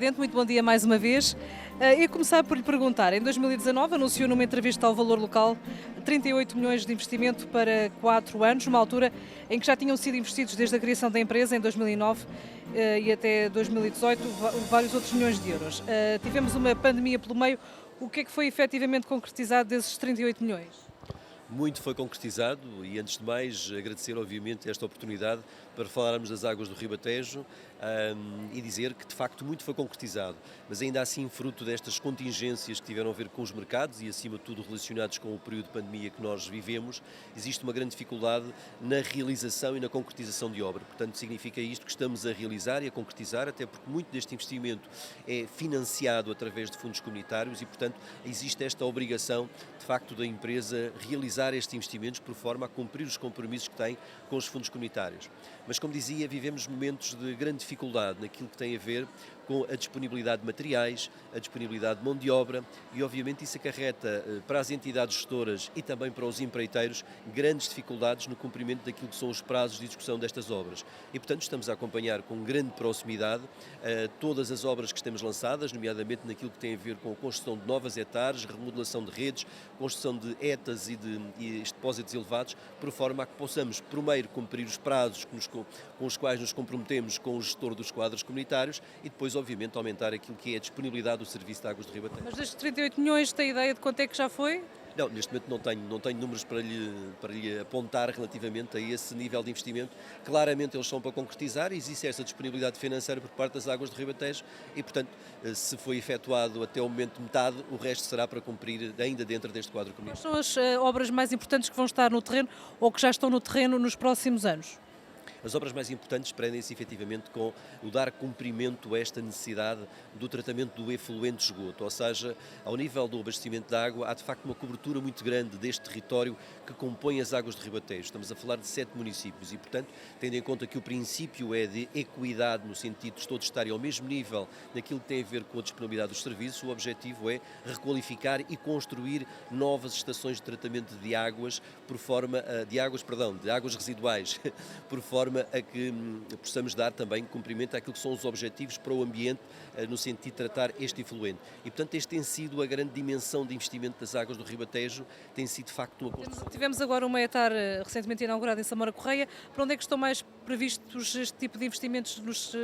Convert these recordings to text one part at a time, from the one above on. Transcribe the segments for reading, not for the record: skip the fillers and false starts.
Presidente, muito bom dia mais uma vez. E começar por lhe perguntar, em 2019 anunciou numa entrevista ao Valor Local 38 milhões de investimento para 4 anos, numa altura em que já tinham sido investidos desde a criação da empresa, em 2009 e até 2018, vários outros milhões de euros. Tivemos uma pandemia pelo meio, o que é que foi efetivamente concretizado desses 38 milhões? Muito foi concretizado e, antes de mais, agradecer, obviamente, esta oportunidade para falarmos das águas do Ribatejo e dizer que, de facto, muito foi concretizado, mas ainda assim, fruto destas contingências que tiveram a ver com os mercados e, acima de tudo, relacionados com o período de pandemia que nós vivemos, existe uma grande dificuldade na realização e na concretização de obra. Portanto, significa isto que estamos a realizar e a concretizar, até porque muito deste investimento é financiado através de fundos comunitários e, portanto, existe esta obrigação, de facto, da empresa realizar estes investimentos por forma a cumprir os compromissos que tem com os fundos comunitários. Mas, como dizia, vivemos momentos de grande dificuldade naquilo que tem a ver com a disponibilidade de materiais, a disponibilidade de mão de obra e, obviamente, isso acarreta para as entidades gestoras e também para os empreiteiros grandes dificuldades no cumprimento daquilo que são os prazos de execução destas obras. E, portanto, estamos a acompanhar com grande proximidade todas as obras que temos lançadas, nomeadamente naquilo que tem a ver com a construção de novas hectares, remodelação de redes, construção de ETAs e depósitos elevados, por forma a que possamos, primeiro, cumprir os prazos com os quais nos comprometemos com o gestor dos quadros comunitários e depois, obviamente, aumentar aquilo que é a disponibilidade do serviço de águas do Ribatejo. Mas destes 38 milhões, tem ideia de quanto é que já foi? Não, neste momento não tenho números para lhe apontar relativamente a esse nível de investimento. Claramente eles são para concretizar, existe essa disponibilidade financeira por parte das águas do Ribatejo e, portanto, se foi efetuado até o momento metade, o resto será para cumprir ainda dentro deste quadro Quais comunitário. são as obras mais importantes que vão estar no terreno ou que já estão no terreno nos próximos anos? As obras mais importantes prendem-se efetivamente com o dar cumprimento a esta necessidade do tratamento do efluente de esgoto, ou seja, ao nível do abastecimento de água, há de facto uma cobertura muito grande deste território que compõe as águas de Ribatejo. Estamos a falar de 7 municípios e, portanto, tendo em conta que o princípio é de equidade, no sentido de todos estarem ao mesmo nível naquilo que tem a ver com a disponibilidade dos serviços, o objetivo é requalificar e construir novas estações de tratamento de águas de águas residuais, por forma a que possamos dar também cumprimento àquilo que são os objetivos para o ambiente, no sentido de tratar este efluente. E, portanto, este tem sido a grande dimensão de investimento das águas do Ribatejo, tem sido, de facto, uma construção. Tivemos agora uma hectare recentemente inaugurada em Samora Correia. Para onde é que estão mais previstos este tipo de investimentos nos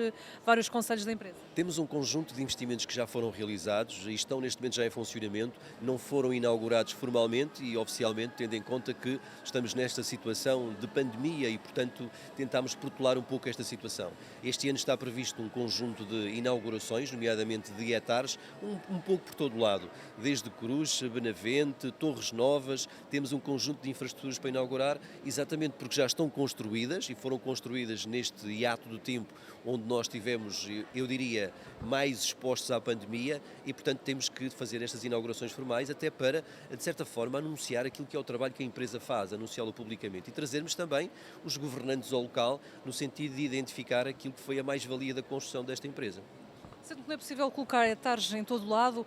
vários concelhos da empresa? Temos um conjunto de investimentos que já foram realizados e estão neste momento já em funcionamento, não foram inaugurados formalmente e oficialmente, tendo em conta que estamos nesta situação de pandemia e, portanto, tentámos protelar um pouco esta situação. Este ano está previsto um conjunto de inaugurações, nomeadamente de hectares, um pouco por todo o lado, desde Coruche, Benavente, Torres Novas, temos um conjunto de infraestruturas para inaugurar, exatamente porque já estão construídas e foram construídas neste hiato do tempo onde nós tivemos, eu diria, mais expostos à pandemia e, portanto, temos que fazer estas inaugurações formais até para, de certa forma, anunciar aquilo que é o trabalho que a empresa faz, anunciá-lo publicamente e trazermos também os governantes ao local no sentido de identificar aquilo que foi a mais-valia da construção desta empresa. Sendo que não é possível colocar hectares em todo o lado,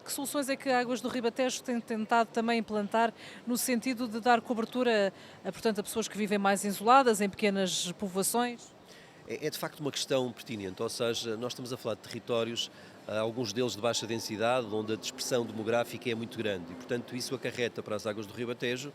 que soluções é que a Águas do Ribatejo tem tentado também implantar no sentido de dar cobertura portanto, a pessoas que vivem mais isoladas, em pequenas povoações? É de facto uma questão pertinente, ou seja, nós estamos a falar de territórios, alguns deles de baixa densidade, onde a dispersão demográfica é muito grande e, portanto, isso acarreta para as águas do Ribatejo,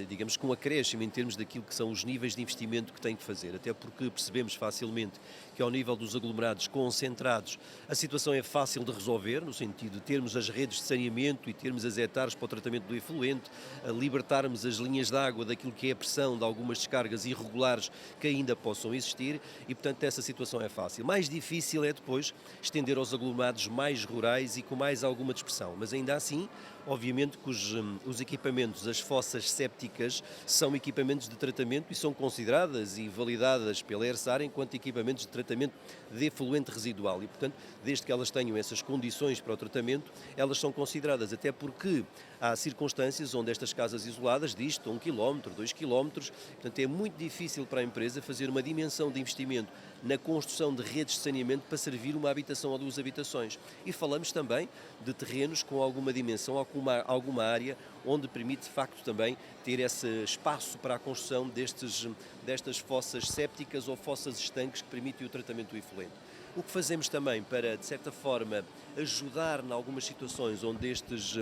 digamos, com um acréscimo em termos daquilo que são os níveis de investimento que têm que fazer, até porque percebemos facilmente que ao nível dos aglomerados concentrados a situação é fácil de resolver, no sentido de termos as redes de saneamento e termos as hectares para o tratamento do efluente, libertarmos as linhas de água daquilo que é a pressão de algumas descargas irregulares que ainda possam existir e, portanto, essa situação é fácil. Mais difícil é depois estender aos aglomerados mais rurais e com mais alguma dispersão, mas ainda assim, obviamente que os equipamentos, as fossas sépticas, são equipamentos de tratamento e são consideradas e validadas pela ERSAR enquanto equipamentos de tratamento de efluente residual e, portanto, desde que elas tenham essas condições para o tratamento, elas são consideradas, até porque há circunstâncias onde estas casas isoladas distam 1 km, 2 km, portanto é muito difícil para a empresa fazer uma dimensão de investimento na construção de redes de saneamento para servir uma habitação ou 2 habitações. E falamos também de terrenos com alguma dimensão, alguma área onde permite de facto também ter esse espaço para a construção destas fossas sépticas ou fossas estanques que permitem o tratamento do efluente. O que fazemos também para, de certa forma, ajudar em algumas situações onde estes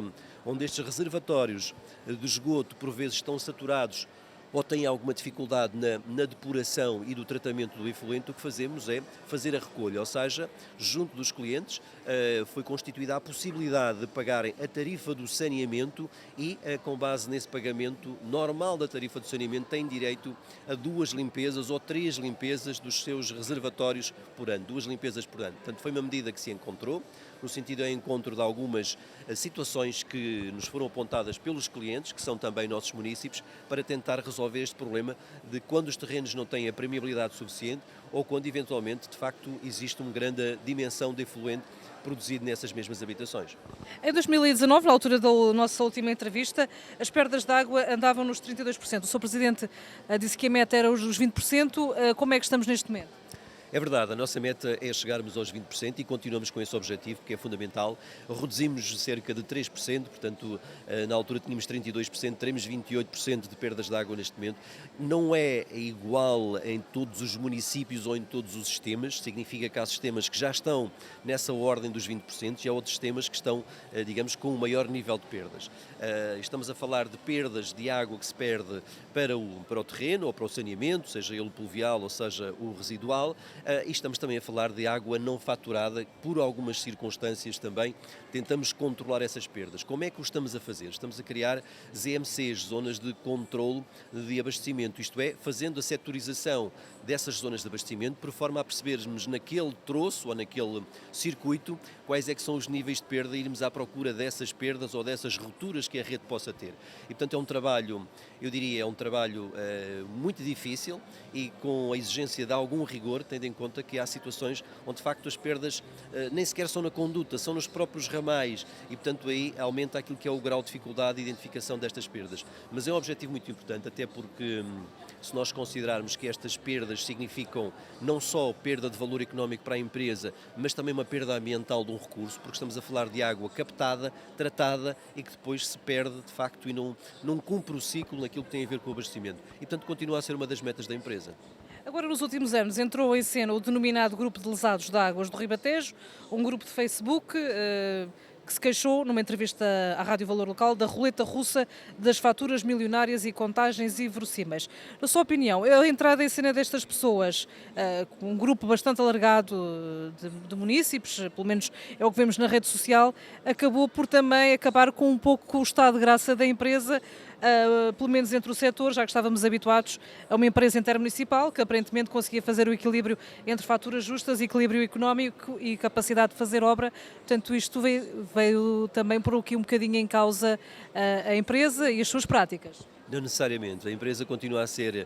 reservatórios de esgoto por vezes estão saturados ou têm alguma dificuldade na depuração e do tratamento do efluente, o que fazemos é fazer a recolha, ou seja, junto dos clientes foi constituída a possibilidade de pagarem a tarifa do saneamento e, com base nesse pagamento normal da tarifa do saneamento, têm direito a 2 limpezas ou 3 limpezas dos seus reservatórios por ano, 2 limpezas por ano. Portanto, foi uma medida que se encontrou, no sentido de encontro de algumas situações que nos foram apontadas pelos clientes, que são também nossos munícipes, para tentar resolver este problema de quando os terrenos não têm a permeabilidade suficiente ou quando eventualmente, de facto, existe uma grande dimensão de efluente produzido nessas mesmas habitações. Em 2019, na altura da nossa última entrevista, as perdas de água andavam nos 32%. O Sr. Presidente disse que a meta era os 20%. Como é que estamos neste momento? É verdade, a nossa meta é chegarmos aos 20% e continuamos com esse objetivo, que é fundamental. Reduzimos cerca de 3%, portanto, na altura tínhamos 32%, teremos 28% de perdas de água neste momento. Não é igual em todos os municípios ou em todos os sistemas, significa que há sistemas que já estão nessa ordem dos 20% e há outros sistemas que estão, digamos, com um maior nível de perdas. Estamos a falar de perdas de água que se perde para o terreno ou para o saneamento, seja ele pluvial ou seja o residual. E estamos também a falar de água não faturada, por algumas circunstâncias também tentamos controlar essas perdas. Como é que o estamos a fazer? Estamos a criar ZMCs, zonas de controlo de abastecimento, isto é, fazendo a setorização dessas zonas de abastecimento, por forma a percebermos naquele troço ou naquele circuito quais é que são os níveis de perda e irmos à procura dessas perdas ou dessas rupturas que a rede possa ter. E portanto é um trabalho, eu diria, é um trabalho muito difícil e com a exigência de algum rigor, tendo em conta que há situações onde de facto as perdas nem sequer são na conduta, são nos próprios ramais e portanto aí aumenta aquilo que é o grau de dificuldade de identificação destas perdas. Mas é um objetivo muito importante, até porque se nós considerarmos que estas perdas significam não só perda de valor económico para a empresa, mas também uma perda ambiental de um recurso, porque estamos a falar de água captada, tratada e que depois se perde de facto e não cumpre o ciclo naquilo que tem a ver com o abastecimento. E portanto continua a ser uma das metas da empresa. Agora, nos últimos anos, entrou em cena o denominado Grupo de Lesados de Águas do Ribatejo, um grupo de Facebook que se queixou, numa entrevista à Rádio Valor Local, da roleta russa das faturas milionárias e contagens inverossímeis. Na sua opinião, a entrada em cena destas pessoas, um grupo bastante alargado de munícipes, pelo menos é o que vemos na rede social, acabou por também acabar com um pouco com o estado de graça da empresa, pelo menos entre o setor, já que estávamos habituados a uma empresa intermunicipal que aparentemente conseguia fazer o equilíbrio entre faturas justas, equilíbrio económico e capacidade de fazer obra. Portanto, isto veio também por aqui um bocadinho em causa a empresa e as suas práticas. Não necessariamente. A empresa continua a ser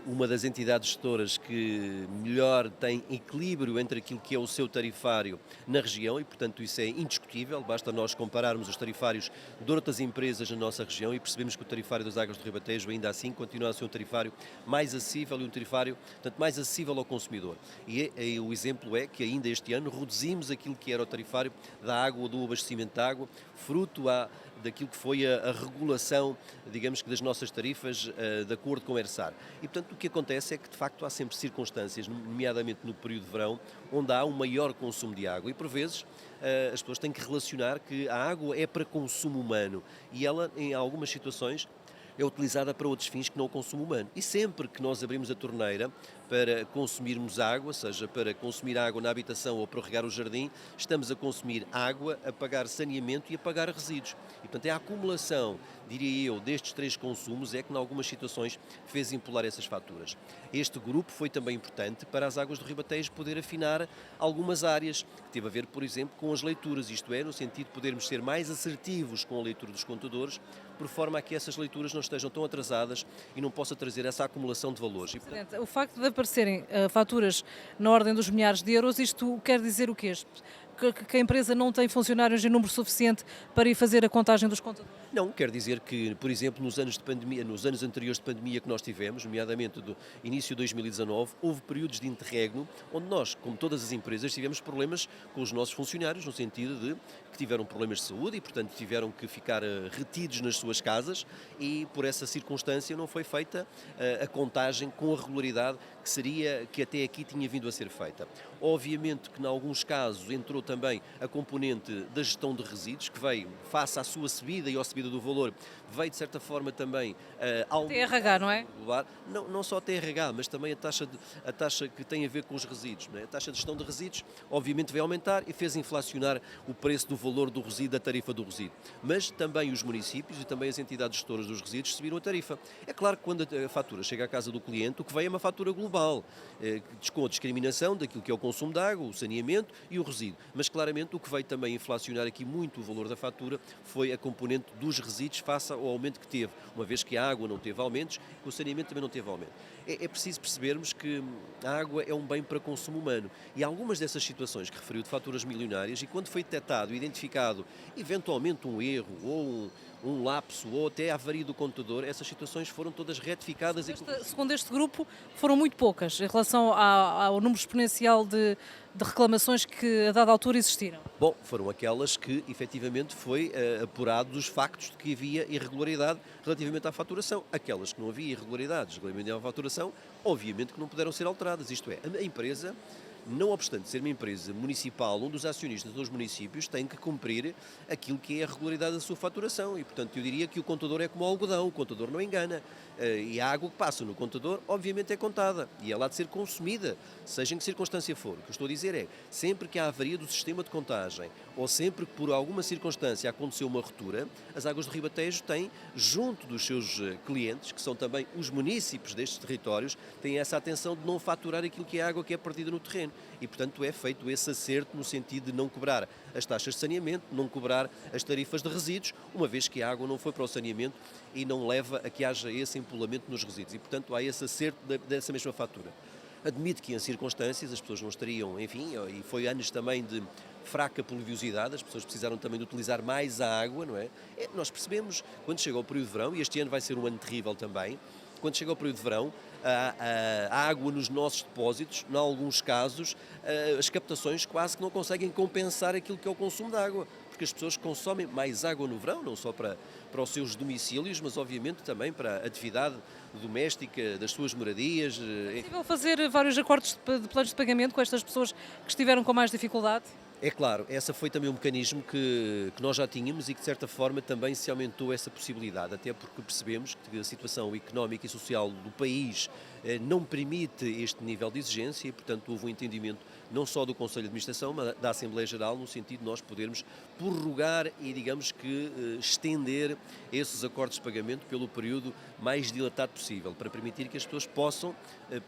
uma das entidades gestoras que melhor tem equilíbrio entre aquilo que é o seu tarifário na região e, portanto, isso é indiscutível. Basta nós compararmos os tarifários de outras empresas na nossa região e percebemos que o tarifário das Águas do Ribatejo ainda assim continua a ser um tarifário mais acessível e um tarifário, portanto, mais acessível ao consumidor. E o exemplo é que ainda este ano reduzimos aquilo que era o tarifário da água, do abastecimento de água, fruto daquilo que foi a regulação, digamos que das nossas tarifas, de acordo com o ERSAR. E, portanto, o que acontece é que, de facto, há sempre circunstâncias, nomeadamente no período de verão, onde há um maior consumo de água. E, por vezes, as pessoas têm que relacionar que a água é para consumo humano e ela, em algumas situações, é utilizada para outros fins que não o consumo humano. E sempre que nós abrimos a torneira para consumirmos água, seja para consumir água na habitação ou para regar o jardim, estamos a consumir água, a pagar saneamento e a pagar resíduos. E, portanto, é a acumulação, diria eu, destes 3 consumos é que, em algumas situações, fez impular essas faturas. Este grupo foi também importante para as Águas do Ribatejo poder afinar algumas áreas, que teve a ver, por exemplo, com as leituras, isto é, no sentido de podermos ser mais assertivos com a leitura dos contadores, por forma a que essas leituras não estejam tão atrasadas e não possa trazer essa acumulação de valores. E, O facto de aparecerem faturas na ordem dos milhares de euros, isto quer dizer o quê? Que a empresa não tem funcionários em número suficiente para ir fazer a contagem dos contadores? Não, quer dizer que, por exemplo, nos anos de pandemia, nos anos anteriores de pandemia que nós tivemos, nomeadamente do início de 2019, houve períodos de interregno onde nós, como todas as empresas, tivemos problemas com os nossos funcionários, no sentido de que tiveram problemas de saúde e, portanto, tiveram que ficar retidos nas suas casas e, por essa circunstância, não foi feita a contagem com a regularidade que até aqui tinha vindo a ser feita. Obviamente que, em alguns casos, entrou também a componente da gestão de resíduos, que veio, face à sua subida e à subida do valor, veio, de certa forma, também TRH, não é? não só a TRH, mas também a taxa que tem a ver com os resíduos. Não é? A taxa de gestão de resíduos, obviamente, veio aumentar e fez inflacionar o preço do valor do resíduo, da tarifa do resíduo. Mas também os municípios e também as entidades gestoras dos resíduos subiram a tarifa. É claro que quando a fatura chega à casa do cliente, o que vem é uma fatura global, com a discriminação daquilo que é o consumo de água, o saneamento e o resíduo. Mas claramente o que veio também inflacionar aqui muito o valor da fatura foi a componente dos resíduos face ao aumento que teve, uma vez que a água não teve aumentos, que o saneamento também não teve aumento. É preciso percebermos que a água é um bem para consumo humano e algumas dessas situações que referiu de faturas milionárias, e quando foi detectado e identificado eventualmente um erro ou um lapso ou até a avaria do computador, essas situações foram todas retificadas. Segundo este grupo, foram muito poucas em relação ao número exponencial de reclamações que a dada altura existiram. Bom, foram aquelas que efetivamente foi apurado dos factos de que havia irregularidade relativamente à faturação. Aquelas que não havia irregularidades relativamente à faturação, obviamente que não puderam ser alteradas. Isto é, a empresa, não obstante ser uma empresa municipal, um dos acionistas dos municípios tem que cumprir aquilo que é a regularidade da sua faturação e, portanto, eu diria que o contador é como o algodão, o contador não engana e a água que passa no contador, obviamente, é contada e ela há de ser consumida, seja em que circunstância for. O que eu estou a dizer é, sempre que há avaria do sistema de contagem ou sempre que por alguma circunstância aconteceu uma ruptura, as Águas do Ribatejo têm, junto dos seus clientes, que são também os municípios destes territórios, têm essa atenção de não faturar aquilo que é a água que é perdida no terreno. E, portanto, é feito esse acerto no sentido de não cobrar as taxas de saneamento, não cobrar as tarifas de resíduos, uma vez que a água não foi para o saneamento e não leva a que haja esse empolamento nos resíduos. E, portanto, há esse acerto dessa mesma fatura. Admito que em circunstâncias as pessoas não estariam, enfim, e foi anos também de fraca pluviosidade, as pessoas precisaram também de utilizar mais a água, não é? Nós percebemos, quando chega o período de verão, e este ano vai ser um ano terrível também, quando chega o período de verão, a água nos nossos depósitos, em alguns casos, as captações quase que não conseguem compensar aquilo que é o consumo de água, porque as pessoas consomem mais água no verão, não só para os seus domicílios, mas obviamente também para a atividade doméstica das suas moradias. É possível fazer vários acordos de planos de pagamento com estas pessoas que estiveram com mais dificuldade? É claro, essa foi também um mecanismo que nós já tínhamos e que de certa forma também se aumentou essa possibilidade, até porque percebemos que a situação económica e social do país não permite este nível de exigência e, portanto, houve um entendimento não só do Conselho de Administração, mas da Assembleia Geral, no sentido de nós podermos prorrogar e, digamos que, estender esses acordos de pagamento pelo período mais dilatado possível, para permitir que as pessoas possam,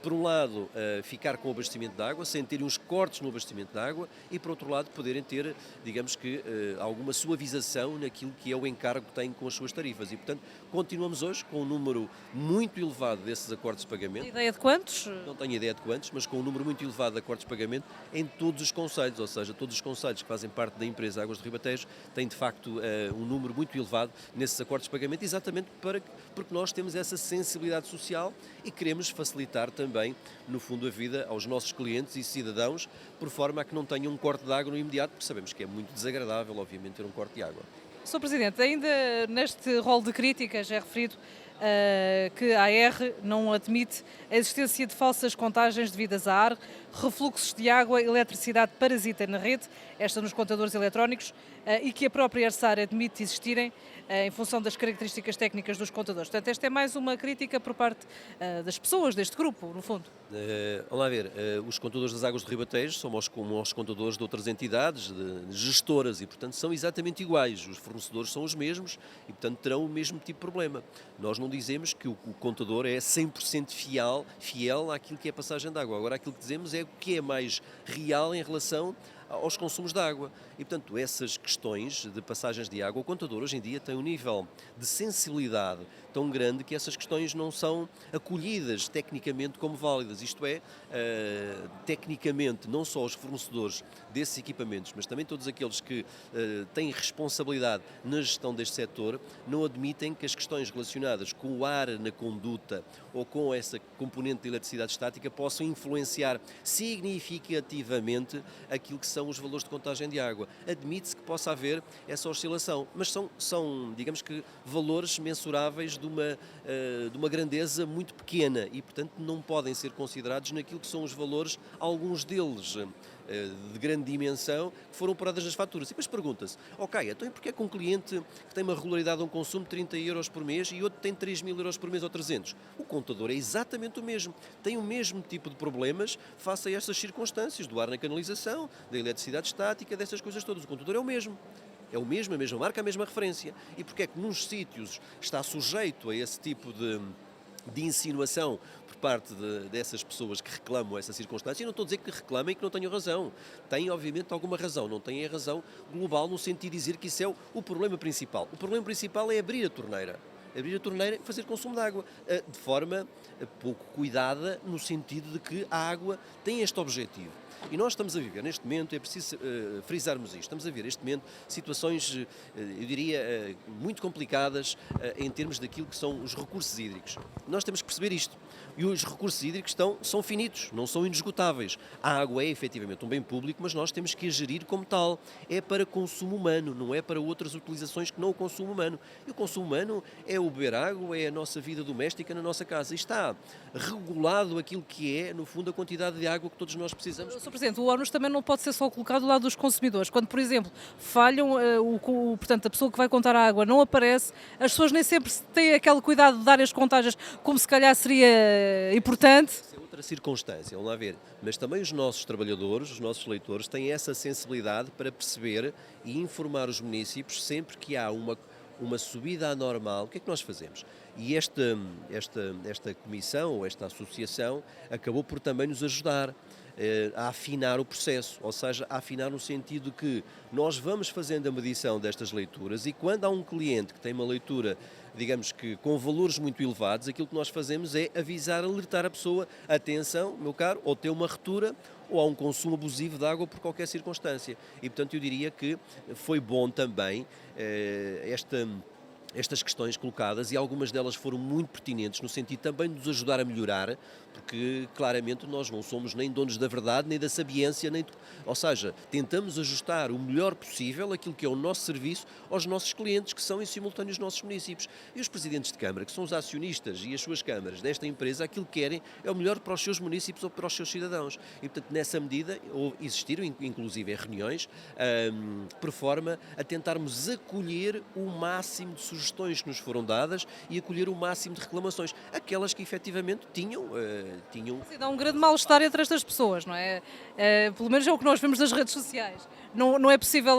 por um lado, ficar com o abastecimento de água, sem terem uns cortes no abastecimento de água e, por outro lado, poderem ter, digamos que, alguma suavização naquilo que é o encargo que têm com as suas tarifas. E, portanto, continuamos hoje com um número muito elevado desses acordos de pagamento. Tem ideia de quantos? Não tenho ideia de quantos, mas com um número muito elevado de acordos de pagamento em todos os concelhos, ou seja, todos os concelhos que fazem parte da empresa Águas do Ribatejo têm, de facto, um número muito elevado nesses acordos de pagamento, exatamente porque nós temos essa sensibilidade social e queremos facilitar também, no fundo, a vida aos nossos clientes e cidadãos, por forma a que não tenham um corte de água no imediato, porque sabemos que é muito desagradável, obviamente, ter um corte de água. Sr. Presidente, ainda neste rol de críticas é referido que a AR não admite a existência de falsas contagens devidas a ar, refluxos de água, eletricidade parasita na rede, esta nos contadores eletrónicos, e que a própria ARSAR admite existirem em função das características técnicas dos contadores. Portanto, esta é mais uma crítica por parte das pessoas deste grupo, no fundo. Vamos lá ver, os contadores das Águas do Ribatejo são como os contadores de outras entidades, de gestoras, e portanto são exatamente iguais, os fornecedores são os mesmos e portanto terão o mesmo tipo de problema. Nós não dizemos que o contador é 100% fiel àquilo que é a passagem de água, agora aquilo que dizemos é o que é mais real em relação aos consumos de água. E, portanto, essas questões de passagens de água, o contador hoje em dia tem um nível de sensibilidade tão grande que essas questões não são acolhidas tecnicamente como válidas. Isto é, tecnicamente, não só os fornecedores desses equipamentos, mas também todos aqueles que têm responsabilidade na gestão deste setor, não admitem que as questões relacionadas com o ar na conduta ou com essa componente de eletricidade estática possam influenciar significativamente aquilo que são são os valores de contagem de água. Admite-se que possa haver essa oscilação, mas são digamos que, valores mensuráveis de uma grandeza muito pequena e, portanto, não podem ser considerados naquilo que são os valores, alguns deles de grande dimensão, que foram apuradas nas faturas. E depois pergunta-se, ok, então porquê é que um cliente que tem uma regularidade de um consumo de 30 euros por mês e outro tem 3.000 euros por mês ou 300? O contador é exatamente o mesmo. Tem o mesmo tipo de problemas face a estas circunstâncias, do ar na canalização, da eletricidade estática, dessas coisas todas. O contador é o mesmo. É o mesmo, a mesma marca, a mesma referência. E porque é que nos sítios está sujeito a esse tipo de insinuação por parte dessas pessoas que reclamam essa circunstância? E não estou a dizer que reclamem e que não tenham razão. Têm, obviamente, alguma razão. Não têm a razão global no sentido de dizer que isso é o problema principal. O problema principal é abrir a torneira. Abrir a torneira e fazer consumo de água de forma pouco cuidada, no sentido de que a água tem este objetivo. E nós estamos a viver neste momento, é preciso frisarmos isto, estamos a viver neste momento situações, eu diria, muito complicadas em termos daquilo que são os recursos hídricos. Nós temos que perceber isto. E os recursos hídricos são finitos, não são inesgotáveis. A água é efetivamente um bem público, mas nós temos que a gerir como tal. É para consumo humano, não é para outras utilizações que não o consumo humano. E o consumo humano é o beber água, é a nossa vida doméstica na nossa casa. E está regulado aquilo que é, no fundo, a quantidade de água que todos nós precisamos. Sr. Presidente, o ónus também não pode ser só colocado do lado dos consumidores. Quando, por exemplo, falham, portanto, a pessoa que vai contar a água não aparece, as pessoas nem sempre têm aquele cuidado de dar as contagens como se calhar seria importante. Isso é outra circunstância, vamos lá ver. Mas também os nossos trabalhadores, os nossos leitores, têm essa sensibilidade para perceber e informar os municípios sempre que há uma subida anormal. O que é que nós fazemos? E esta comissão, ou esta associação, acabou por também nos ajudar a afinar o processo, ou seja, a afinar no sentido que nós vamos fazendo a medição destas leituras e quando há um cliente que tem uma leitura, digamos que com valores muito elevados, aquilo que nós fazemos é avisar, alertar a pessoa, atenção, meu caro, ou tem uma ruptura ou há um consumo abusivo de água por qualquer circunstância. E, portanto, eu diria que foi bom também estas questões colocadas e algumas delas foram muito pertinentes no sentido também de nos ajudar a melhorar, porque claramente nós não somos nem donos da verdade, nem da sabiência, ou seja, tentamos ajustar o melhor possível aquilo que é o nosso serviço aos nossos clientes, que são em simultâneo os nossos municípios. E os presidentes de Câmara, que são os acionistas e as suas câmaras desta empresa, aquilo que querem é o melhor para os seus municípios ou para os seus cidadãos. E, portanto, nessa medida, existiram inclusive reuniões, por forma a tentarmos acolher o máximo de sugestões que nos foram dadas e acolher o máximo de reclamações, aquelas que efetivamente tinham. Dá um grande mal-estar entre estas pessoas, não é? Pelo menos é o que nós vemos nas redes sociais. Não é possível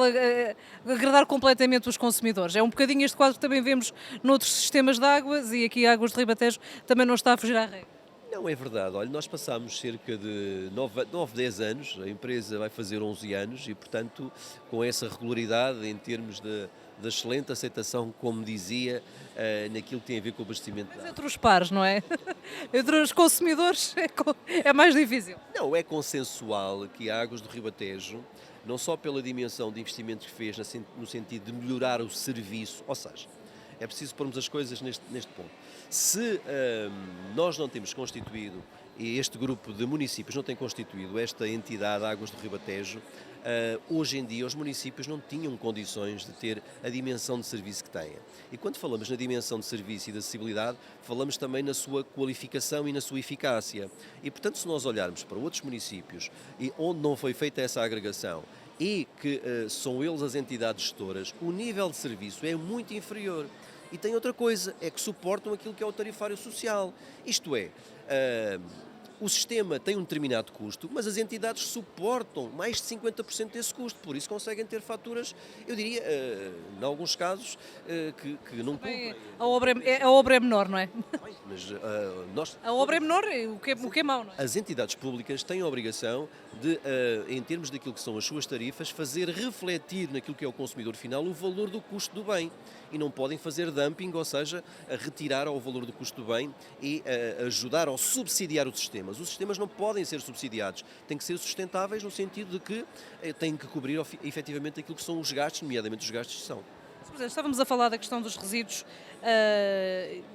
agradar completamente os consumidores. É um bocadinho este quadro que também vemos noutros sistemas de águas e aqui a Águas de Ribatejo também não está a fugir à regra. Não, é verdade. Olha, nós passámos cerca de 9, 10 anos, a empresa vai fazer 11 anos e, portanto, com essa regularidade em termos da excelente aceitação, como dizia, naquilo que tem a ver com o abastecimento. Mas entre os pares, não é? Entre os consumidores é mais difícil. Não, é consensual que a Águas do Ribatejo, não só pela dimensão de investimento que fez no sentido de melhorar o serviço, ou seja, é preciso pormos as coisas neste ponto. Se nós não temos constituído, e este grupo de municípios não tem constituído esta entidade Águas do Ribatejo, hoje em dia os municípios não tinham condições de ter a dimensão de serviço que têm. E quando falamos na dimensão de serviço e de acessibilidade, falamos também na sua qualificação e na sua eficácia. E, portanto, se nós olharmos para outros municípios onde não foi feita essa agregação e que são eles as entidades gestoras, o nível de serviço é muito inferior. E tem outra coisa, é que suportam aquilo que é o tarifário social. Isto é, o sistema tem um determinado custo, mas as entidades suportam mais de 50% desse custo, por isso conseguem ter faturas, eu diria, em alguns casos, que não cumprem. A obra é menor, não é? Mas A obra é menor, o que é mau, não é? as entidades públicas têm a obrigação de, em termos daquilo que são as suas tarifas, fazer refletir naquilo que é o consumidor final o valor do custo do bem. E não podem fazer dumping, ou seja, retirar ao valor do custo do bem e ajudar ou subsidiar os sistemas. Os sistemas não podem ser subsidiados, têm que ser sustentáveis no sentido de que têm que cobrir efetivamente aquilo que são os gastos, nomeadamente os gastos de gestão. Estávamos a falar da questão dos resíduos,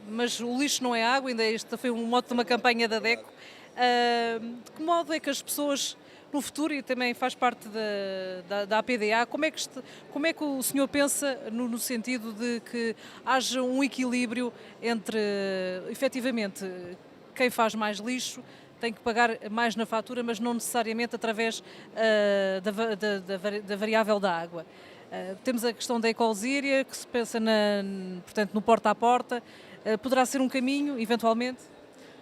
mas o lixo não é água, ainda este foi um mote de uma campanha da DECO. De que modo é que as pessoas, no futuro, e também faz parte da APDA, como é que o senhor pensa no sentido de que haja um equilíbrio entre, efetivamente, quem faz mais lixo tem que pagar mais na fatura, mas não necessariamente através da variável da água. Temos a questão da Ecolzíria, que se pensa portanto, no porta a porta. Poderá ser um caminho, eventualmente?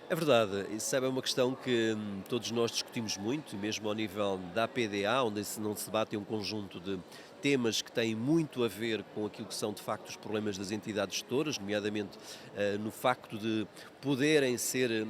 É verdade, isso é uma questão que todos nós discutimos muito, mesmo ao nível da APDA, onde não se debate um conjunto de temas que têm muito a ver com aquilo que são de facto os problemas das entidades gestoras, nomeadamente no facto de poderem ser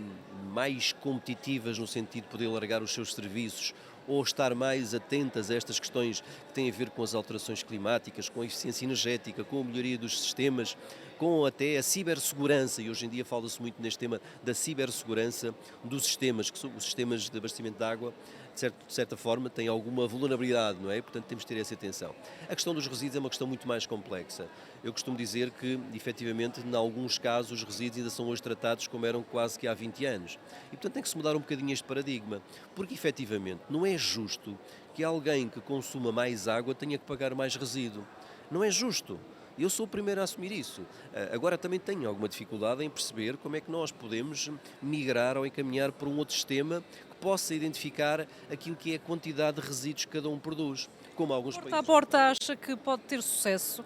mais competitivas no sentido de poder largar os seus serviços ou estar mais atentas a estas questões que têm a ver com as alterações climáticas, com a eficiência energética, com a melhoria dos sistemas, com até a cibersegurança, e hoje em dia fala-se muito neste tema da cibersegurança dos sistemas, que são os sistemas de abastecimento de água, de certa forma, têm alguma vulnerabilidade, não é? Portanto, temos de ter essa atenção. A questão dos resíduos é uma questão muito mais complexa. Eu costumo dizer que, efetivamente, em alguns casos, os resíduos ainda são hoje tratados como eram quase que há 20 anos. E, portanto, tem que se mudar um bocadinho este paradigma, porque, efetivamente, não é justo que alguém que consuma mais água tenha que pagar mais resíduo. Não é justo. Eu sou o primeiro a assumir isso. Agora também tenho alguma dificuldade em perceber como é que nós podemos migrar ou encaminhar para um outro sistema que possa identificar aquilo que é a quantidade de resíduos que cada um produz. Como alguns Porta a países porta acha que pode ter sucesso?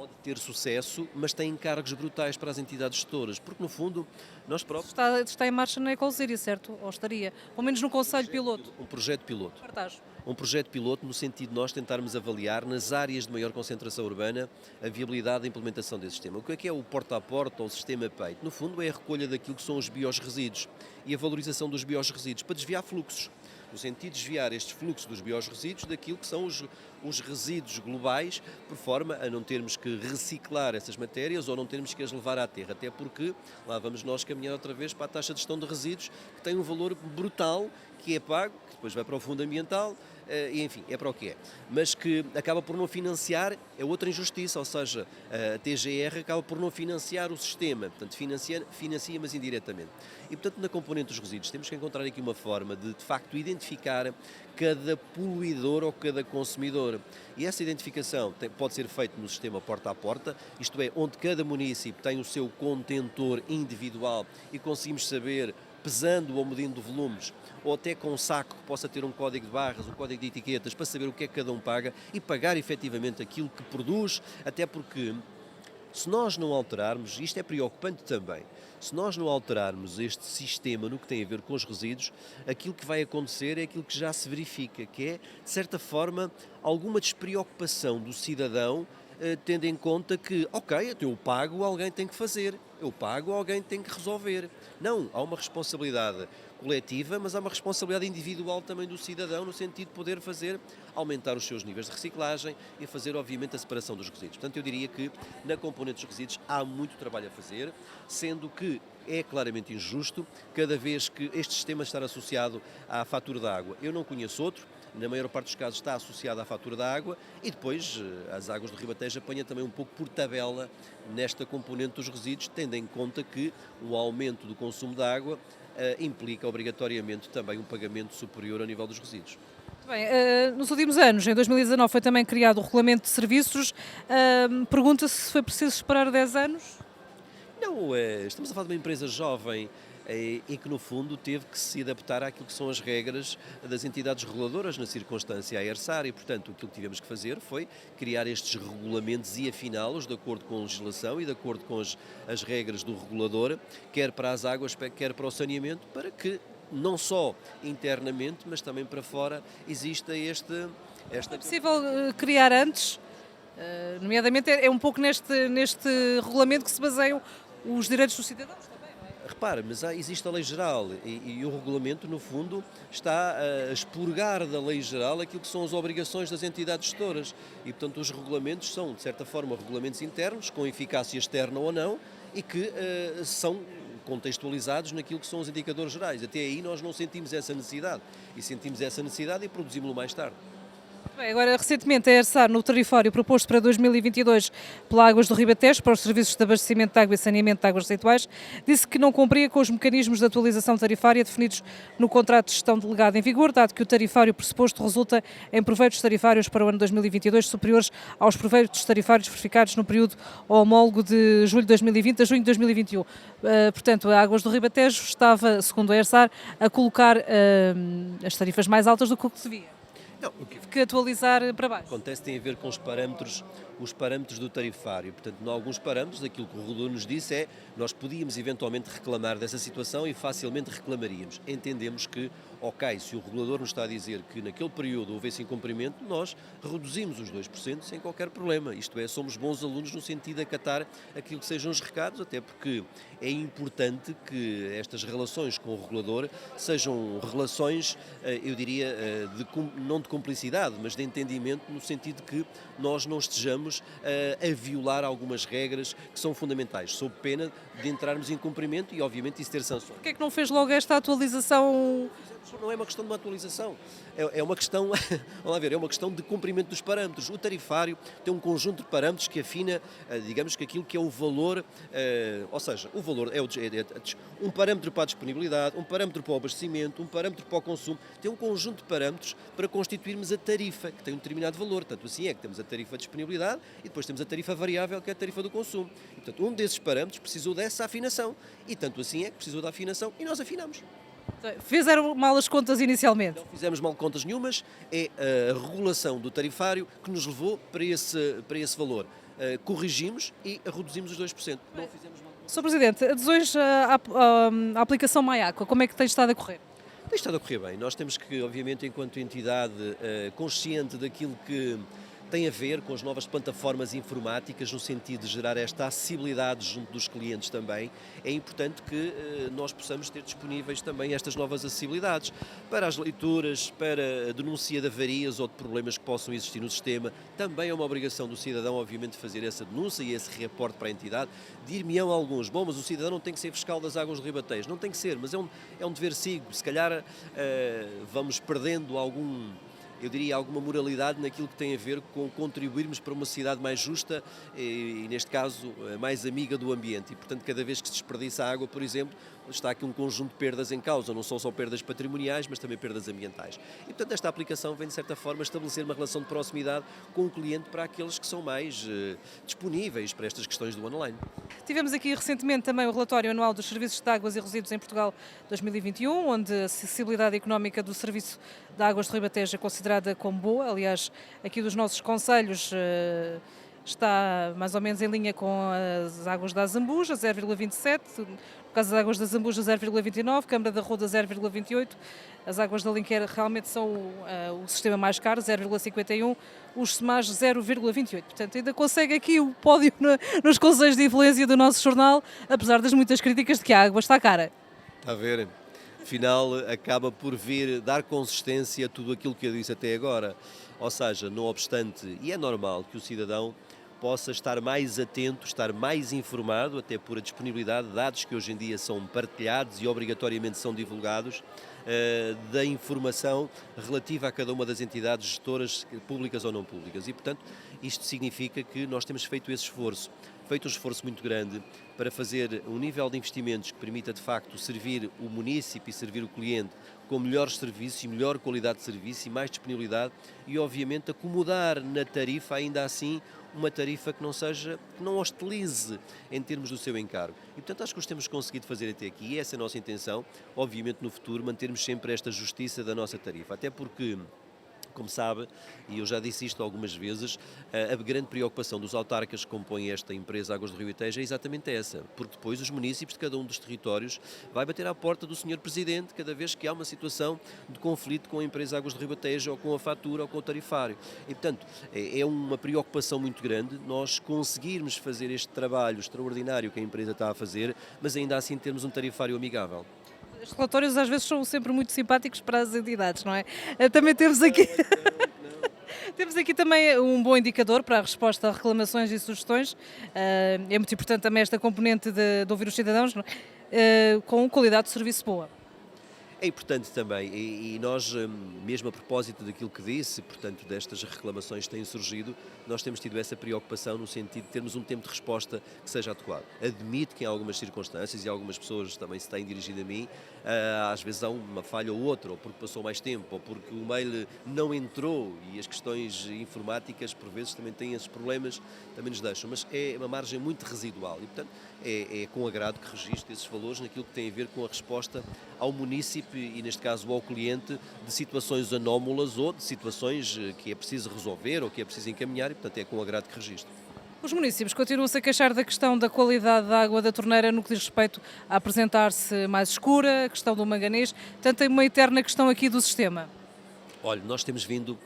pode ter sucesso, mas tem encargos brutais para as entidades gestoras, porque no fundo nós próprios Está em marcha na Ecolzíria, certo? Ou estaria? Pelo menos no Conselho Piloto. um projeto piloto. Partage. Um projeto piloto no sentido de nós tentarmos avaliar nas áreas de maior concentração urbana a viabilidade da implementação desse sistema. O que é o porta a porta ou o sistema peito? No fundo é a recolha daquilo que são os biorresíduos e a valorização dos biorresíduos para desviar fluxos, no sentido de desviar estes fluxos dos biorresíduos daquilo que são os resíduos globais, por forma a não termos que reciclar essas matérias ou não termos que as levar à terra, até porque lá vamos nós caminhar outra vez para a taxa de gestão de resíduos, que tem um valor brutal, que é pago, que depois vai para o fundo ambiental, e enfim, é para o que é. Mas que acaba por não financiar, é outra injustiça, ou seja, a TGR acaba por não financiar o sistema, portanto financia, mas indiretamente. E portanto na componente dos resíduos temos que encontrar aqui uma forma de facto identificar cada poluidor ou cada consumidor. E essa identificação pode ser feita no sistema porta a porta, isto é, onde cada município tem o seu contentor individual e conseguimos saber, pesando ou medindo volumes, ou até com um saco que possa ter um código de barras, um código de etiquetas, para saber o que é que cada um paga e pagar efetivamente aquilo que produz, até porque se nós não alterarmos, isto é preocupante também, se nós não alterarmos este sistema no que tem a ver com os resíduos, aquilo que vai acontecer é aquilo que já se verifica, que é, de certa forma, alguma despreocupação do cidadão, tendo em conta que, ok, eu pago, alguém tem que fazer, eu pago, alguém tem que resolver. Não, há uma responsabilidade coletiva, mas há uma responsabilidade individual também do cidadão, no sentido de poder aumentar os seus níveis de reciclagem e fazer, obviamente, a separação dos resíduos. Portanto, eu diria que na componente dos resíduos há muito trabalho a fazer, sendo que é claramente injusto cada vez que este sistema está associado à fatura da água. Eu não conheço outro. Na maior parte dos casos está associada à fatura da água e depois as águas do Ribatejo apanha também um pouco por tabela nesta componente dos resíduos, tendo em conta que o aumento do consumo de água implica obrigatoriamente também um pagamento superior ao nível dos resíduos. Bem, nos últimos anos, em 2019, foi também criado o Regulamento de Serviços. Pergunta-se se foi preciso esperar 10 anos? Não, estamos a falar de uma empresa jovem e que no fundo teve que se adaptar àquilo que são as regras das entidades reguladoras na circunstância a ERSAR e, portanto, aquilo que tivemos que fazer foi criar estes regulamentos e afiná-los de acordo com a legislação e de acordo com as regras do regulador, quer para as águas, quer para o saneamento, para que não só internamente, mas também para fora exista esta... É possível criar antes? Nomeadamente é um pouco neste regulamento que se baseiam os direitos dos cidadãos também, não é? Repara, mas existe a lei geral e o regulamento, no fundo, está a expurgar da lei geral aquilo que são as obrigações das entidades gestoras. E, portanto, os regulamentos são, de certa forma, regulamentos internos, com eficácia externa ou não, e que são contextualizados naquilo que são os indicadores gerais. Até aí nós não sentimos essa necessidade. E sentimos essa necessidade e produzimos-lo mais tarde. Bem, agora, recentemente, a ERSAR, no tarifário proposto para 2022 pela Águas do Ribatejo, para os serviços de abastecimento de água e saneamento de águas residuais, disse que não cumpria com os mecanismos de atualização tarifária definidos no contrato de gestão delegado em vigor, dado que o tarifário pressuposto resulta em proveitos tarifários para o ano 2022 superiores aos proveitos tarifários verificados no período homólogo de julho de 2020 a junho de 2021. Portanto, a Águas do Ribatejo estava, segundo a ERSAR, a colocar as tarifas mais altas do que o que devia. Não, o que Tive que atualizar para baixo. acontece tem a ver com os parâmetros do tarifário. Portanto, em alguns parâmetros, aquilo que o regulador nos disse é nós podíamos eventualmente reclamar dessa situação e facilmente reclamaríamos. Entendemos que, ok, se o regulador nos está a dizer que naquele período houve esse incumprimento, nós reduzimos os 2% sem qualquer problema. Isto é, somos bons alunos no sentido de acatar aquilo que sejam os recados, até porque é importante que estas relações com o regulador sejam relações, eu diria, não de cumplicidade, mas de entendimento, no sentido de que nós não estejamos a violar algumas regras que são fundamentais, sob pena de entrarmos em cumprimento e, obviamente, isso ter sanções. Porquê é que não fez logo esta atualização? Não é uma questão de uma atualização, é uma questão, vamos lá ver, é uma questão de cumprimento dos parâmetros. O tarifário tem um conjunto de parâmetros que afina, digamos que aquilo que é o valor, ou seja, o valor é um parâmetro para a disponibilidade, um parâmetro para o abastecimento, um parâmetro para o consumo, tem um conjunto de parâmetros para constituirmos a tarifa, que tem um determinado valor. Tanto assim é que temos a tarifa de disponibilidade e depois temos a tarifa variável, que é a tarifa do consumo. E, portanto, um desses parâmetros precisou dessa afinação e tanto assim é que precisou da afinação e nós afinamos. Fizeram mal as contas inicialmente. Não fizemos mal contas nenhumas, é a regulação do tarifário que nos levou para esse valor. Corrigimos e reduzimos os 2%. Não fizemos mal. Sr. Presidente, adesões à aplicação MyAqua, como é que tem estado a correr? Tem estado a correr bem. Nós temos que, obviamente, enquanto entidade consciente daquilo que tem a ver com as novas plataformas informáticas, no sentido de gerar esta acessibilidade junto dos clientes também, é importante que nós possamos ter disponíveis também estas novas acessibilidades para as leituras, para a denúncia de avarias ou de problemas que possam existir no sistema. Também é uma obrigação do cidadão, obviamente, fazer essa denúncia e esse reporte para a entidade. Dir-me-ão alguns, bom, mas o cidadão não tem que ser fiscal das águas do Ribatejo. Não tem que ser, mas é um dever cívico. Se calhar vamos perdendo eu diria, alguma moralidade naquilo que tem a ver com contribuirmos para uma cidade mais justa e neste caso, mais amiga do ambiente. E, portanto, cada vez que se desperdiça água, por exemplo, está aqui um conjunto de perdas em causa, não são só perdas patrimoniais, mas também perdas ambientais. E, portanto, esta aplicação vem, de certa forma, estabelecer uma relação de proximidade com o cliente para aqueles que são mais disponíveis para estas questões do online. Tivemos aqui recentemente também o relatório anual dos serviços de águas e resíduos em Portugal 2021, onde a acessibilidade económica do serviço de águas de Ribatejo é considerada como boa. Aliás, aqui dos nossos concelhos está mais ou menos em linha com as águas da Azambuja, 0,27, no caso das águas da Azambuja 0,29, Câmara da Roda 0,28, as águas da Linqueira realmente são o sistema mais caro, 0,51, os SEMAS 0,28, portanto ainda consegue aqui o pódio nos conselhos de influência do nosso jornal, apesar das muitas críticas de que a água está cara. Está a ver? Afinal, acaba por vir dar consistência a tudo aquilo que eu disse até agora. Ou seja, não obstante, e é normal que o cidadão possa estar mais atento, estar mais informado, até por a disponibilidade de dados que hoje em dia são partilhados e obrigatoriamente são divulgados, da informação relativa a cada uma das entidades gestoras, públicas ou não públicas. E, portanto, isto significa que nós temos feito esse esforço. Feito um esforço muito grande para fazer um nível de investimentos que permita, de facto, servir o município e servir o cliente com melhores serviços e melhor qualidade de serviço e mais disponibilidade e, obviamente, acomodar na tarifa, ainda assim, uma tarifa que não hostilize em termos do seu encargo. E, portanto, acho que os temos conseguido fazer até aqui e essa é a nossa intenção, obviamente, no futuro, mantermos sempre esta justiça da nossa tarifa. Até porque, como sabe, e eu já disse isto algumas vezes, a grande preocupação dos autarcas que compõem esta empresa Águas do Ribatejo é exatamente essa, porque depois os municípios de cada um dos territórios vai bater à porta do Sr. Presidente cada vez que há uma situação de conflito com a empresa Águas do Ribatejo ou com a fatura ou com o tarifário. E, portanto, é uma preocupação muito grande nós conseguirmos fazer este trabalho extraordinário que a empresa está a fazer, mas ainda assim termos um tarifário amigável. Os relatórios às vezes são sempre muito simpáticos para as entidades, não é? Também temos aqui... Temos aqui também um bom indicador para a resposta a reclamações e sugestões. É muito importante também esta componente de ouvir os cidadãos, não é? Com qualidade de serviço boa. É importante também, e nós, mesmo a propósito daquilo que disse, portanto, destas reclamações que têm surgido, nós temos tido essa preocupação no sentido de termos um tempo de resposta que seja adequado. Admito que em algumas circunstâncias, e algumas pessoas também se têm dirigido a mim, às vezes há uma falha ou outra, ou porque passou mais tempo, ou porque o mail não entrou, e as questões informáticas, por vezes, também têm esses problemas, também nos deixam, mas é uma margem muito residual, e, portanto, é com agrado que registro esses valores naquilo que tem a ver com a resposta ao munícipe e, neste caso, ao cliente, de situações anómalas ou de situações que é preciso resolver ou que é preciso encaminhar, e, portanto, é com agrado que registro. Os municípios continuam-se a queixar da questão da qualidade da água da torneira no que diz respeito a apresentar-se mais escura, a questão do manganês, portanto tem uma eterna questão aqui do sistema. Olha, nós temos vindo.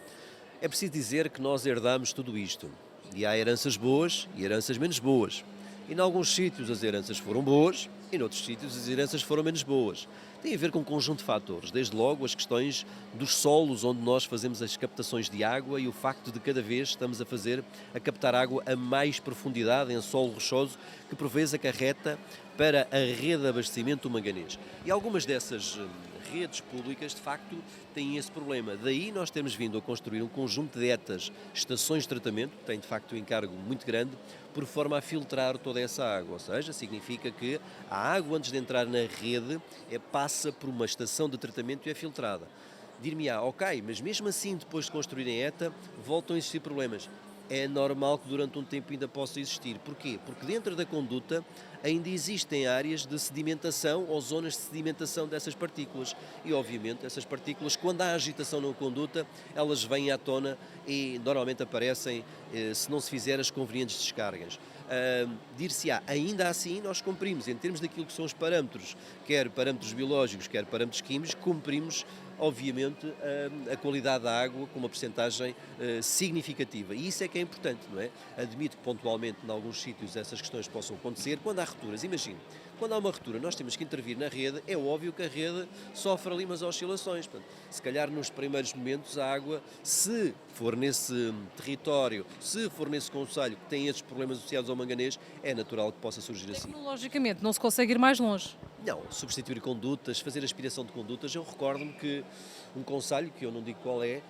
É preciso dizer que nós herdamos tudo isto. E há heranças boas e heranças menos boas. E em alguns sítios as heranças foram boas e noutros sítios as heranças foram menos boas. Tem a ver com um conjunto de fatores, desde logo as questões dos solos onde nós fazemos as captações de água e o facto de cada vez estamos a captar água a mais profundidade em solo rochoso, que por vezes acarreta para a rede de abastecimento do manganês. E algumas dessas redes públicas, de facto, têm esse problema. Daí nós temos vindo a construir um conjunto de ETAs, estações de tratamento, que têm de facto um encargo muito grande, por forma a filtrar toda essa água. Ou seja, significa que a água, antes de entrar na rede, passa por uma estação de tratamento e é filtrada. Dir-me-á, ok, mas mesmo assim, depois de construírem ETA, voltam a existir problemas. É normal que durante um tempo ainda possa existir. Porquê? Porque dentro da conduta ainda existem áreas de sedimentação ou zonas de sedimentação dessas partículas. E, obviamente, essas partículas, quando há agitação na conduta, elas vêm à tona e normalmente aparecem se não se fizer as convenientes descargas. Dir-se-á, ainda assim nós cumprimos, em termos daquilo que são os parâmetros, quer parâmetros biológicos, quer parâmetros químicos, cumprimos obviamente a qualidade da água com uma percentagem significativa. E isso é que é importante, não é? Admito que pontualmente, em alguns sítios, essas questões possam acontecer. Quando há rupturas, imagine, quando há uma ruptura, nós temos que intervir na rede, é óbvio que a rede sofre ali umas oscilações. Portanto, se calhar nos primeiros momentos a água, se for nesse território, se for nesse concelho que tem estes problemas associados ao manganês, é natural que possa surgir assim. Tecnologicamente não se consegue ir mais longe. Não, substituir condutas, fazer aspiração de condutas. Eu recordo-me que um concelho, que eu não digo qual é,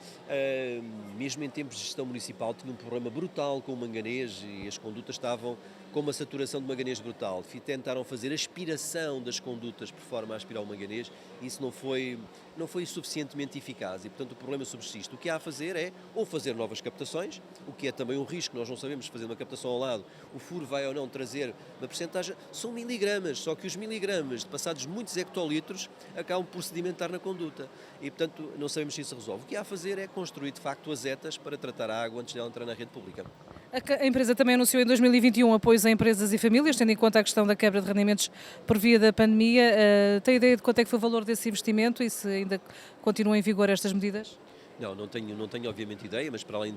mesmo em tempos de gestão municipal, tinha um problema brutal com o manganês e as condutas estavam com uma saturação de manganês brutal. Tentaram fazer aspiração das condutas por forma a aspirar o manganês e isso não foi suficientemente eficaz e, portanto, o problema subsiste. O que há a fazer é ou fazer novas captações, o que é também um risco, nós não sabemos fazer uma captação ao lado, o furo vai ou não trazer uma percentagem, são miligramas, só que os miligramas, passados muitos hectolitros, acabam por sedimentar na conduta e, portanto, não sabemos se isso resolve. O que há a fazer é construir, de facto, as ETAs para tratar a água antes dela entrar na rede pública. A empresa também anunciou em 2021 apoios a empresas e famílias, tendo em conta a questão da quebra de rendimentos por via da pandemia. Tem ideia de quanto é que foi o valor desse investimento e se ainda continuam em vigor estas medidas? Não tenho obviamente ideia, mas para além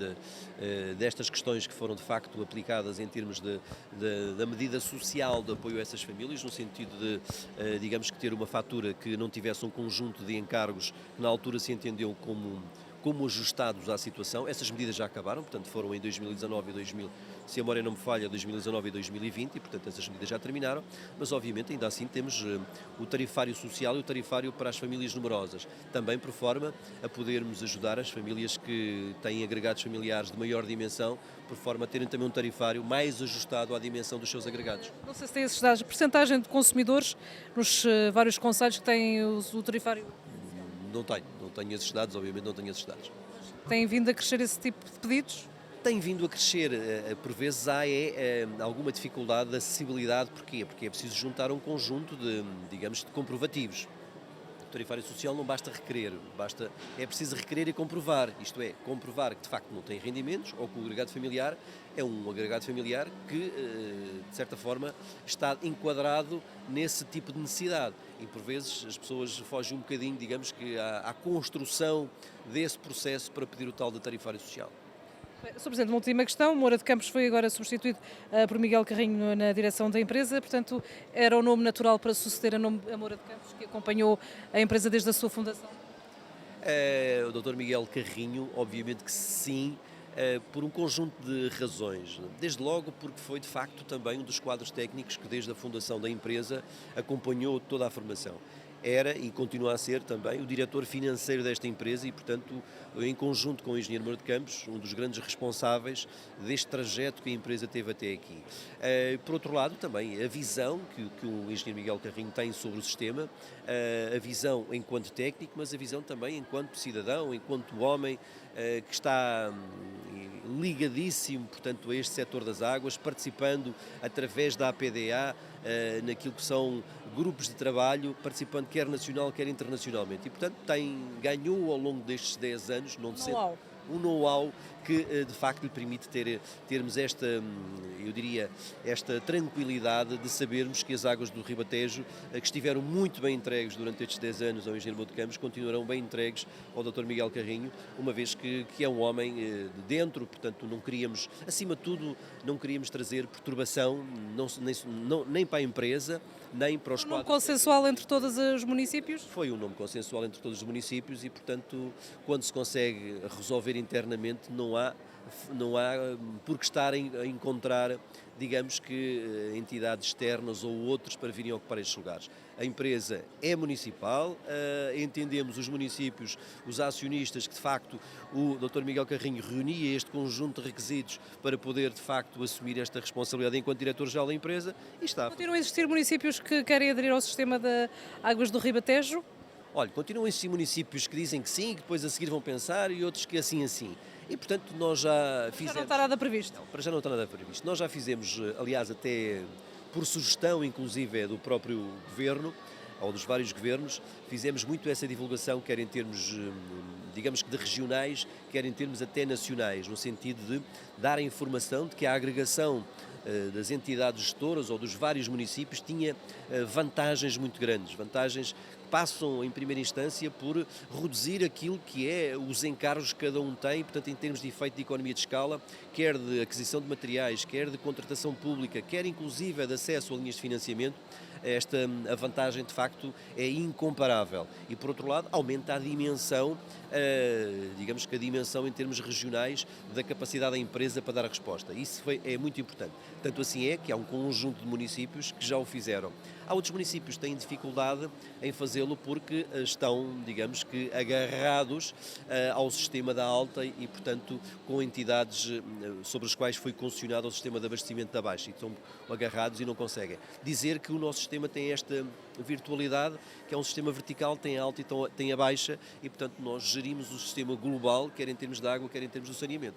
destas questões que foram de facto aplicadas em termos da medida social de apoio a essas famílias, no sentido de, digamos que ter uma fatura que não tivesse um conjunto de encargos que na altura se entendeu como ajustados à situação, essas medidas já acabaram, portanto foram em 2019 e se a memória não me falha, 2019 e 2020, e portanto essas medidas já terminaram, mas obviamente ainda assim temos o tarifário social e o tarifário para as famílias numerosas, também por forma a podermos ajudar as famílias que têm agregados familiares de maior dimensão, por forma a terem também um tarifário mais ajustado à dimensão dos seus agregados. Não sei se tem esses dados, percentagem de consumidores nos vários concelhos que têm o tarifário. Não tenho esses dados, obviamente não tenho esses dados. Tem vindo a crescer esse tipo de pedidos? Tem vindo a crescer, por vezes há alguma dificuldade de acessibilidade, porquê? Porque é preciso juntar um conjunto de comprovativos. O tarifário social não basta requerer, é preciso requerer e comprovar, isto é, comprovar que de facto não tem rendimentos ou que o agregado familiar é um agregado familiar que, de certa forma, está enquadrado nesse tipo de necessidade. E por vezes as pessoas fogem um bocadinho, digamos que à construção desse processo para pedir o tal de tarifário social. Sr. Presidente, uma última questão. Moura de Campos foi agora substituído por Miguel Carrinho na direção da empresa, portanto, era o nome natural para suceder a Moura de Campos, que acompanhou a empresa desde a sua fundação? O Dr. Miguel Carrinho, obviamente que sim, por um conjunto de razões. Desde logo porque foi, de facto, também um dos quadros técnicos que, desde a fundação da empresa, acompanhou toda a formação. era e continua a ser também o diretor financeiro desta empresa e, portanto, em conjunto com o engenheiro Moura de Campos, um dos grandes responsáveis deste trajeto que a empresa teve até aqui. Por outro lado, também a visão que o engenheiro Miguel Carrinho tem sobre o sistema, a visão enquanto técnico, mas a visão também enquanto cidadão, enquanto homem que está ligadíssimo, portanto, a este setor das águas, participando através da APDA naquilo que são grupos de trabalho, participando quer nacional, quer internacionalmente. E, portanto, ganhou ao longo destes 10 anos, um know-how que de facto lhe permite termos esta, eu diria, esta tranquilidade de sabermos que as águas do Ribatejo, que estiveram muito bem entregues durante estes 10 anos ao engenheiro Moura de Campos, continuarão bem entregues ao Dr. Miguel Carrinho, uma vez que é um homem de dentro, portanto não queríamos, acima de tudo, não queríamos trazer perturbação nem para a empresa, nem para os quadros. Um nome consensual entre todos os municípios? Foi um nome consensual entre todos os municípios e, portanto, quando se consegue resolver internamente, não há por que estar a encontrar, digamos que, entidades externas ou outros para virem ocupar estes lugares. A empresa é municipal, entendemos os municípios, os acionistas, que de facto o Dr. Miguel Carrinho reunia este conjunto de requisitos para poder de facto assumir esta responsabilidade enquanto diretor-geral da empresa e está. Continuam a existir municípios que querem aderir ao sistema de águas do Ribatejo? Olha, continuam a existir municípios que dizem que sim, que depois a seguir vão pensar e outros que assim. E, portanto, nós já fizemos... Já não está nada previsto? Não, para já não está nada previsto. Nós já fizemos, aliás, até por sugestão, inclusive, do próprio Governo, ou dos vários governos, fizemos muito essa divulgação, quer em termos, digamos que de regionais, quer em termos até nacionais, no sentido de dar a informação de que a agregação das entidades gestoras ou dos vários municípios tinha vantagens muito grandes, vantagens que passam em primeira instância por reduzir aquilo que é os encargos que cada um tem, portanto em termos de efeito de economia de escala, quer de aquisição de materiais, quer de contratação pública, quer inclusive de acesso a linhas de financiamento. A vantagem de facto é incomparável e por outro lado aumenta a dimensão, digamos que a dimensão em termos regionais da capacidade da empresa para dar a resposta. Isso é muito importante. Tanto assim é que há um conjunto de municípios que já o fizeram. Há outros municípios que têm dificuldade em fazê-lo porque estão, digamos que, agarrados ao sistema da Alta e, portanto, com entidades sobre as quais foi concessionado o sistema de abastecimento da Baixa e estão agarrados e não conseguem. Dizer que o nosso sistema tem esta virtualidade, que é um sistema vertical, tem a alta e tem a baixa e, portanto, nós gerimos o sistema global, quer em termos de água, quer em termos do saneamento.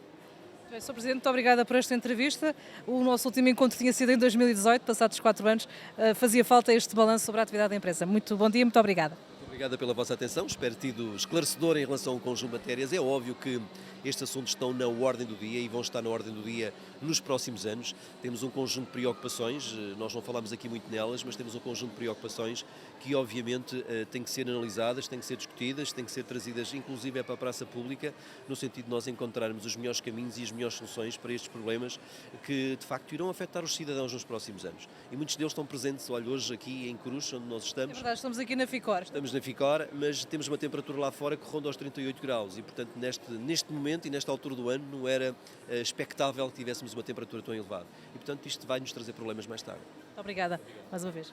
Sr. Presidente, muito obrigada por esta entrevista. O nosso último encontro tinha sido em 2018, passados 4 anos. Fazia falta este balanço sobre a atividade da empresa. Muito bom dia, muito obrigada. Obrigada pela vossa atenção, espero ter sido esclarecedor em relação ao conjunto de matérias. É óbvio que estes assuntos estão na ordem do dia e vão estar na ordem do dia nos próximos anos. Temos um conjunto de preocupações, nós não falamos aqui muito nelas, mas temos um conjunto de preocupações que obviamente têm que ser analisadas, têm que ser discutidas, têm que ser trazidas inclusive para a praça pública, no sentido de nós encontrarmos os melhores caminhos e as melhores soluções para estes problemas que de facto irão afetar os cidadãos nos próximos anos. E muitos deles estão presentes, olha, hoje aqui em Cruz, onde nós estamos. É verdade, estamos aqui na Ficor. Estamos na Ficor, mas temos uma temperatura lá fora que ronda aos 38 graus e, portanto, neste momento e nesta altura do ano não era expectável que tivéssemos uma temperatura tão elevada. E, portanto, isto vai nos trazer problemas mais tarde. Obrigada, mais uma vez.